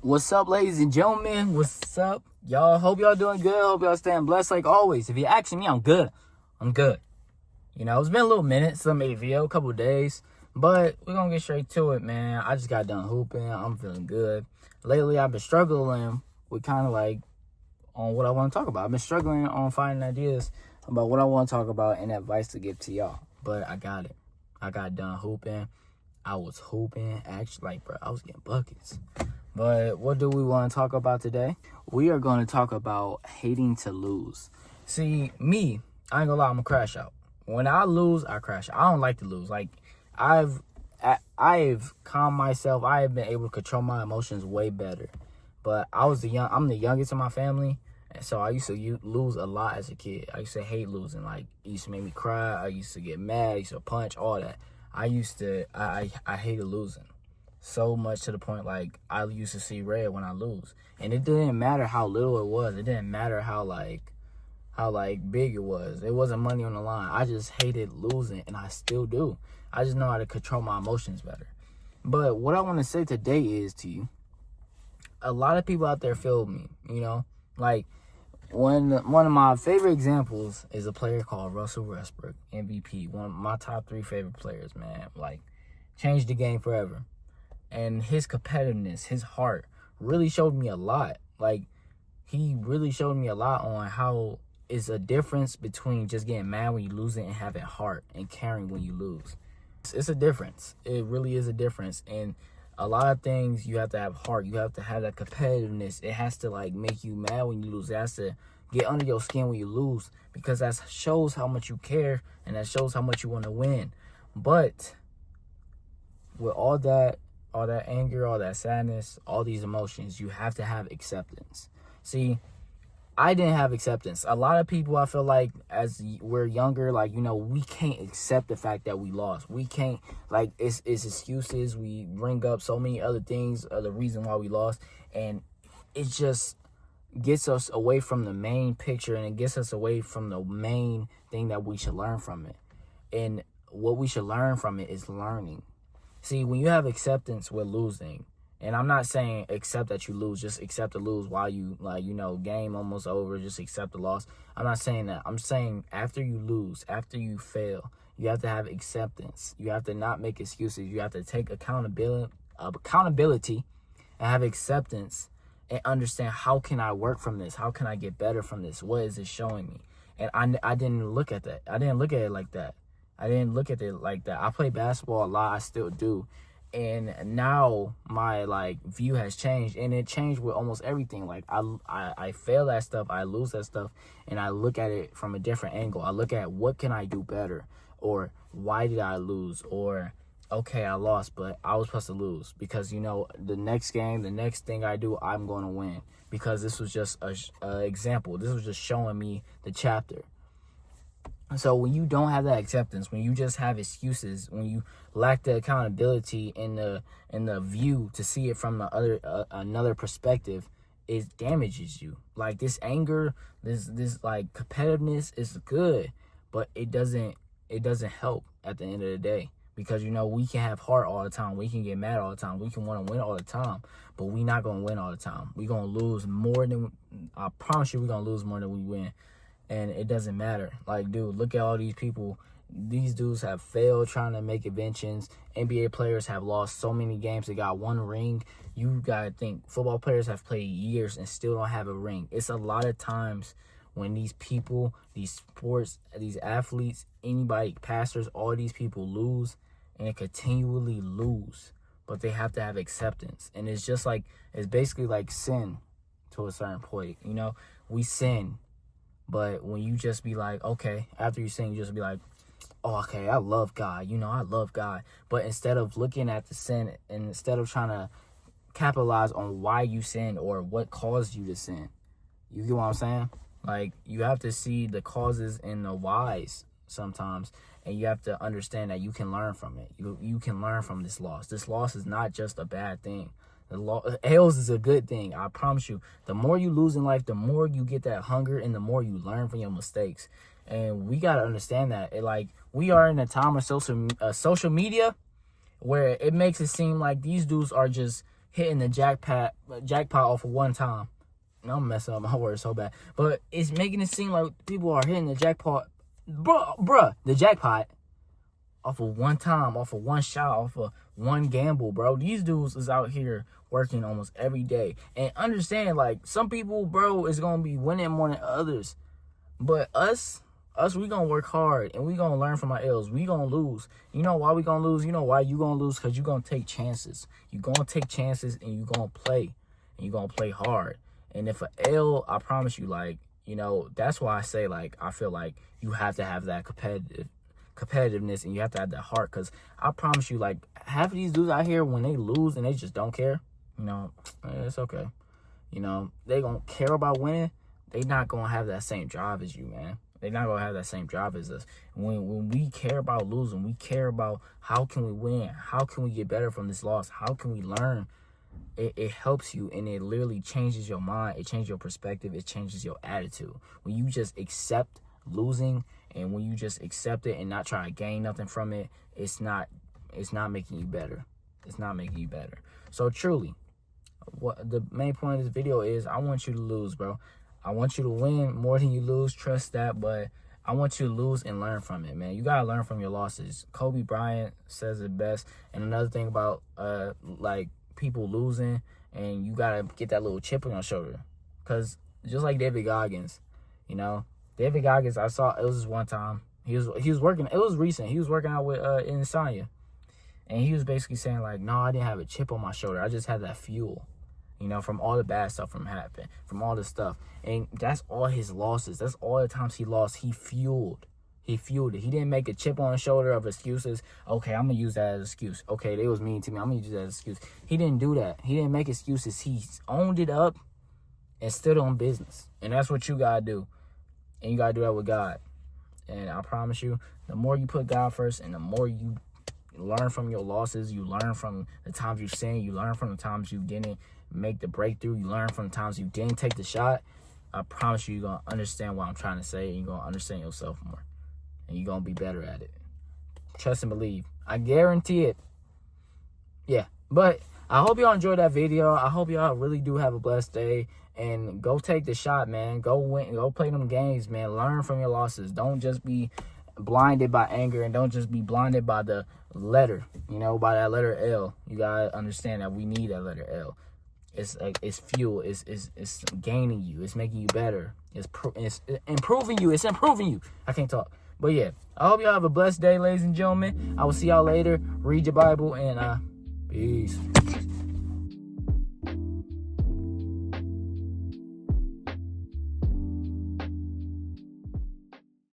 What's up, ladies and gentlemen? What's up, y'all? Hope y'all doing good. Hope y'all staying blessed like always. If you're asking me, I'm good. You know, it's been a little minute since I made a video, a couple of days. But we're going to get straight to it, man. I just got done hooping. I'm feeling good. Lately, I've been struggling with kind of like on what I want to talk about. I've been struggling on finding ideas about what I want to talk about and advice to give to y'all. But I got it. I got done hooping. I was hooping. Actually, like, bro, I was getting buckets. But what do we want to talk about today? We are going to talk about hating to lose. See, me, I ain't gonna lie, I'm a crash out. When I lose, I crash out. I don't like to lose. Like, I've calmed myself. I have been able to control my emotions way better. But I'm the youngest in my family, and so I used to lose a lot as a kid. I used to hate losing. Like, it used to make me cry. I used to get mad. I used to punch, all that. I hated losing. So much to the point, like, I used to see red when I lose. And it didn't matter how little it was. It didn't matter how big it was. It wasn't money on the line. I just hated losing, and I still do. I just know how to control my emotions better. But what I want to say today is to you, a lot of people out there feel me, you know? Like, one of my favorite examples is a player called Russell Westbrook, MVP. One of my top 3 favorite players, man. Like, changed the game forever. And his competitiveness, his heart, really showed me a lot. Like, he really showed me a lot on how it's a difference between just getting mad when you lose it and having heart and caring when you lose. It's a difference. It really is a difference. And a lot of things, you have to have heart. You have to have that competitiveness. It has to, like, make you mad when you lose. It has to get under your skin when you lose, because that shows how much you care and that shows how much you want to win. But with all that anger, all that sadness, all these emotions, you have to have acceptance. See, I didn't have acceptance. A lot of people, I feel like, as we're younger, like, you know, we can't accept the fact that we lost. We can't, like, it's excuses. We bring up so many other things, the reason why we lost, and it just gets us away from the main picture, and it gets us away from the main thing that we should learn from it. And what we should learn from it is learning. See, when you have acceptance with losing, and I'm not saying accept that you lose, just accept to lose while you, like, you know, game almost over, just accept the loss. I'm not saying that. I'm saying after you lose, after you fail, you have to have acceptance. You have to not make excuses. You have to take accountability and have acceptance and understand, how can I work from this? How can I get better from this? What is it showing me? And I didn't look at that. I didn't look at it like that. I play basketball a lot. I still do. And now my, like, view has changed, and it changed with almost everything. Like, I fail at stuff, I lose at stuff, and I look at it from a different angle. I look at, what can I do better? Or why did I lose? Or, okay, I lost, but I was supposed to lose, because, you know, the next game, the next thing I do, I'm going to win, because this was just a example. This was just showing me the chapter. So when you don't have that acceptance, when you just have excuses, when you lack the accountability and the view to see it from another perspective, it damages you. Like, this anger, this like competitiveness is good, but it doesn't help at the end of the day. Because, you know, we can have heart all the time. We can get mad all the time. We can want to win all the time. But we're not going to win all the time. We're going to lose more than, I promise you, we're going to lose more than we win. And it doesn't matter. Like, dude, look at all these people. These dudes have failed trying to make inventions. NBA players have lost so many games. They got 1 ring. You got to think, football players have played years and still don't have a ring. It's a lot of times when these people, these sports, these athletes, anybody, pastors, all these people lose and continually lose. But they have to have acceptance. And it's just like, it's basically like sin to a certain point. You know, we sin. But when you just be like, okay, after you sin, you just be like, oh, okay, I love God. You know, I love God. But instead of looking at the sin, and instead of trying to capitalize on why you sinned or what caused you to sin, you get what I'm saying? Like, you have to see the causes and the whys sometimes, and you have to understand that you can learn from it. You can learn from this loss. This loss is not just a bad thing. L's is a good thing. I promise you. The more you lose in life, the more you get that hunger, and the more you learn from your mistakes. And we gotta understand that. We are in a time of social media where it makes it seem like these dudes are just hitting the jackpot off of one time. And I'm messing up my words so bad. But it's making it seem like people are hitting the jackpot. The jackpot off of one time, off of one shot, off of one gamble, bro. These dudes is out here working almost every day. And understand, like, some people, bro, is going to be winning more than others. But us, we going to work hard, and we going to learn from our L's. We going to lose. You know why we going to lose? You know why you going to lose? Because you going to take chances. You going to take chances, and you going to play. And you going to play hard. And if an L, I promise you, like, you know, that's why I say, like, I feel like you have to have that competitiveness, and you have to have that heart. Because I promise you, like, half of these dudes out here, when they lose and they just don't care, you know, it's okay. You know, they gonna care about winning. They not gonna have that same drive as you, man. They not gonna have that same drive as us. When we care about losing, we care about how can we win, how can we get better from this loss, how can we learn. It helps you, and it literally changes your mind. It changes your perspective. It changes your attitude. When you just accept losing, and when you just accept it and not try to gain nothing from it, it's not making you better. It's not making you better. So truly, what the main point of this video is, I want you to lose, bro. I want you to win more than you lose. Trust that, but I want you to lose and learn from it, man. You gotta learn from your losses. Kobe Bryant says it best. And another thing about like people losing, and you gotta get that little chip on your shoulder, because just like David Goggins, you know, David Goggins, I saw, it was this one time he was working, it was recent, he was working out with Insania, and he was basically saying, like, no, I didn't have a chip on my shoulder, I just had that fuel, you know, from all the bad stuff from all this stuff. And that's all his losses, that's all the times he lost. He fueled it. He didn't make a chip on his shoulder of excuses. Okay, I'm going to use that as an excuse. Okay, they was mean to me, I'm going to use that as an excuse. He didn't do that. He didn't make excuses. He owned it up and stood on business. And that's what you got to do. And you got to do that with God. And I promise you, the more you put God first, and the more you learn from your losses, you learn from the times you sinned, you learn from the times you didn't make the breakthrough, you learn from the times you didn't take the shot, I promise you, you're going to understand what I'm trying to say, and you're going to understand yourself more. And you're going to be better at it. Trust and believe. I guarantee it. Yeah. But I hope y'all enjoyed that video. I hope y'all really do have a blessed day. And go take the shot, man. Go win. Go play them games, man. Learn from your losses. Don't just be blinded by anger, and don't just be blinded by the letter, you know, by that letter L. You got to understand that we need that letter L. It's fuel. It's gaining you. It's making you better. It's improving you. It's improving you. I can't talk. But yeah, I hope y'all have a blessed day, ladies and gentlemen. I will see y'all later. Read your Bible, and peace.